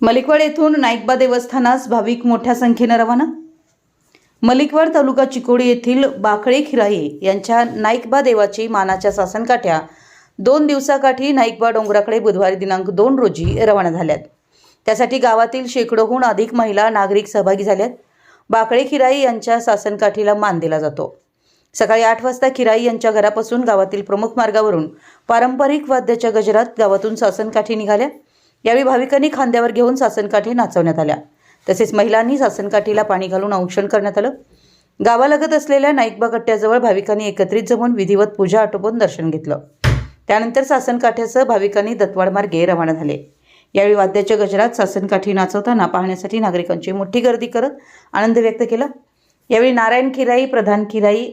मलिकवाड येथून नाईकबा देवस्थानास भाविक मोठ्या संख्येने रवाना। मलिकवाड तालुका चिकोडी येथील बाकळे खिराई यांच्या नाईकबा देवाची मानाच्या सासनकाठ्या 2 दिवसाकाठी नाईकबा डोंगराकडे बुधवारी दिनांक 2 रोजी रवाना झाल्यात। त्यासाठी गावातील शेकडोहून अधिक महिला नागरिक सहभागी झाल्यात। बाकळे खिराई यांच्या सासनकाठीला मान दिला जातो। सकाळी 8 वाजता खिराई यांच्या घरापासून गावातील प्रमुख मार्गावरून पारंपरिक वाद्याच्या गजरात गावातून सासनकाठी निघाल्या। यावेळी भाविकांनी खांद्यावर घेऊन सासनकाठी नाचवण्यात आल्या। तसेच महिलांनी सासनकाठीला पाणी घालून औक्षण करण्यात आलं। गावालगत असलेल्या नाईकबा कट्ट्याजवळ भाविकांनी एकत्रित जमून विधिवत पूजा आटोपून दर्शन घेतलं। त्यानंतर सासनकाठ्यासह भाविकांनी दत्तवाड मार्गे रवाना झाले। यावेळी वाद्याच्या गजरात सासनकाठी नाचवताना पाहण्यासाठी नागरिकांची मोठी गर्दी करत आनंद व्यक्त केला। यावेळी नारायण खिराई, प्रधान खिराई,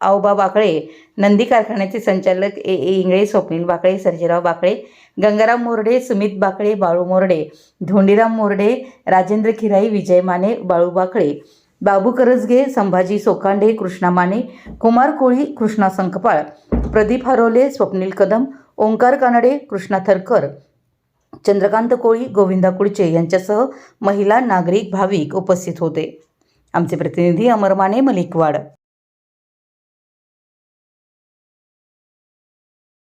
आओबा बाकळे, नंदी कारखान्याचे संचालक ए इंगळे, स्वप्नील बाकळे, सर्जेराव बाकळे, गंगाराम मोरडे, सुमित बाकळे, बाळू मोरडे, धोंडीराम मोरडे, राजेंद्र खिराई, विजय माने, बाळू बाकळे, बाबू करजगे, संभाजी सोकांडे, कृष्णा माने, कुमार कोळी, कृष्णा संकपाळ, प्रदीप हरोले, स्वप्नील कदम, ओंकार कानडे, कृष्णा थरकर, चंद्रकांत कोळी, गोविंदा कुळचे यांच्यासह महिला, नागरिक, भाविक उपस्थित होते। आमचे प्रतिनिधी अमर माने, मलिकवाड।